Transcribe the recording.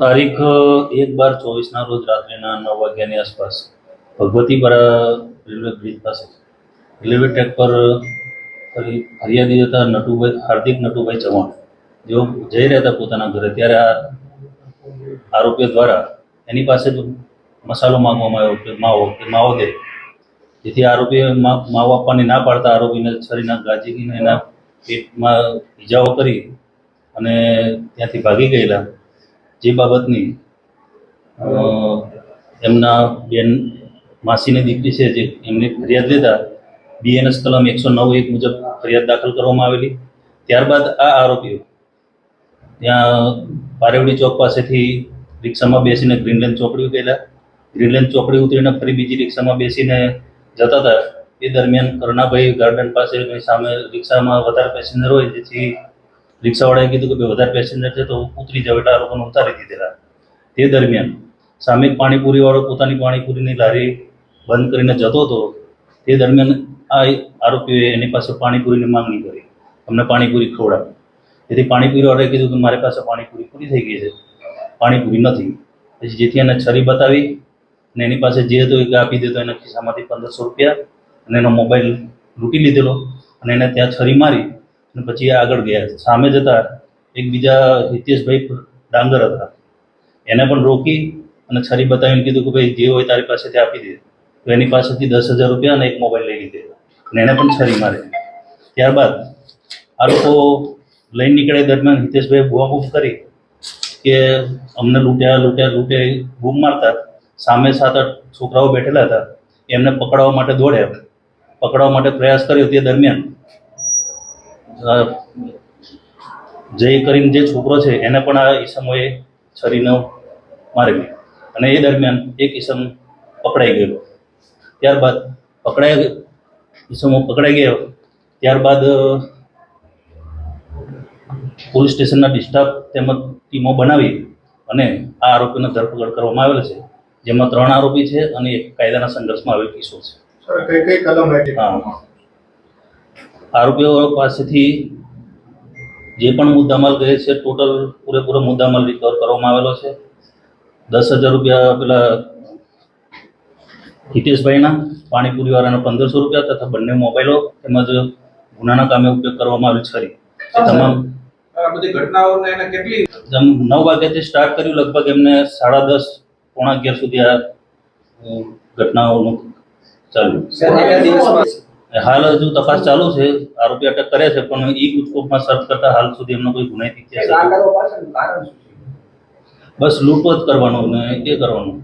તારીખ 1/12/24 રોજ રાત્રિના 9 વાગ્યાની આસપાસ ભગવતીપરા રેલવે બ્રિજ પાસે રેલવે ટ્રેક પર ફરિયાદી હતા હાર્દિક નટુભાઈ ચૌહાણ, જેઓ જઈ રહ્યા હતા પોતાના ઘરે, ત્યારે આ આરોપીઓ દ્વારા એની પાસે મસાલો માંગવામાં આવ્યો કે માવો દે, જેથી આરોપીએ માવો આપવાની ના પાડતા આરોપીને છરીના ગાજીને એના પેટમાં ઈજાઓ કરી અને ત્યાંથી ભાગી ગયેલા. જે બાબતની એમના બેન માસીની દીકરી છે, જે એમની ફરિયાદ લેતા BNS કલમ 109(1) મુજબ ફરિયાદ દાખલ કરવામાં આવેલી. ત્યારબાદ આ આરોપીઓ ત્યાં પારેવડી ચોક પાસેથી રિક્ષામાં બેસીને ગ્રીનલેન્ડ ચોકડી ગયેલા. ગ્રીનલેન્ડ ચોકડી ઉતરીને ફરી બીજી રિક્ષામાં બેસીને જતા હતા. એ દરમિયાન કરણાભાઈ ગાર્ડન પાસે સામે રિક્ષામાં વધારે પેસેન્જર હોય, જેથી રિક્ષાવાળાએ કીધું કે વધારે પેસેન્જર છે તો ઉતરી જાવ, એટલે આ લોકોને ઉતારી દીધેલા. તે દરમિયાન સામે પાણીપુરીવાળો પોતાની પાણીપુરીની લારી બંધ કરીને જતો હતો. તે દરમિયાન આ આરોપીઓએ એની પાસે પાણીપુરીની માંગણી કરી, અમને પાણીપુરી ખવડાવે. જેથી પાણીપુરીવાળાએ કીધું કે મારી પાસે પાણીપુરી પૂરી થઈ ગઈ છે, પાણીપુરી નથી. પછી જેથી એને છરી બતાવી અને એની પાસે જે હતો એ આપી દીધો. એના ખિસ્સામાંથી 1500 રૂપિયા અને એનો મોબાઈલ લૂંટી લીધેલો અને એને ત્યાં છરી મારી અને પછી આગળ ગયા. સામે જતા એક બીજા હિતેશભાઈ ડાંગર હતા, એને પણ રોકી અને છરી બતાવીને કીધું કે ભાઈ જે હોય તારી પાસેથી આપી દે. તો એની પાસેથી 10,000 રૂપિયા અને એક મોબાઈલ લઈ લીધેલો અને એને પણ છરી મારી. ત્યારબાદ આ લોકો લઈને નીકળે દરમિયાન હિતેશભાઈ બૂમાબૂમ કરી કે અમને લૂંટ્યા બૂમ મારતા સામે 7-8 છોકરાઓ બેઠેલા હતા. એમને પકડવા માટે દોડ્યા, પકડવા માટે પ્રયાસ કર્યો. તે દરમિયાન જય કરીને જે છોકરો છે એને પણ આ ઈસમોએ છરીનો મારેલી અને એ દરમિયાન એક ઈસમ પકડાઈ ગયેલો. ત્યારબાદ ઈસમો પકડાઈ ગયો. ત્યારબાદ પોલીસ સ્ટેશનના ડિસ્ટાફ તેમજ ટીમો બનાવી અને આ આરોપીને ધરપકડ કરવામાં આવેલ છે, જેમાં 3 આરોપી છે અને એક કાયદાના સંઘર્ષમાં આવેલ કિસ્સો છે. આરોપીઓ પાસેથી જે પણ મુદ્દામાલ ગયે છે, ટોટલ પૂરેપૂરો મુદ્દામાલ રિકવર કરવામાં આવેલો છે. 10,000 રૂપિયા પેલા હિતેશભાઈના, પાણીપુરીવાળાના 1500 રૂપિયા તથા બંને મોબાઈલો તેમજ ગુનાના કામે ઉપયોગ કરવામાં આવેલ છરી. તમામ બધી ઘટનાઓને એને કેટલી 9 વાગ્યાથી સ્ટાર્ટ કર્યું, લગભગ એમને 10:30 પોણા 11 સુધી આ ઘટનાઓનું ચાલ્યું. હાલ હજુ તપાસ ચાલુ છે. આરોપી અટક કર્યા છે, પણ ઈ ગુજકોપમાં સર્ચ કરતા હાલ સુધી એમનો કોઈ ગુનાહિત ઇતિહાસ બસ લૂંટો જ કરવાનો ને એ કરવાનું.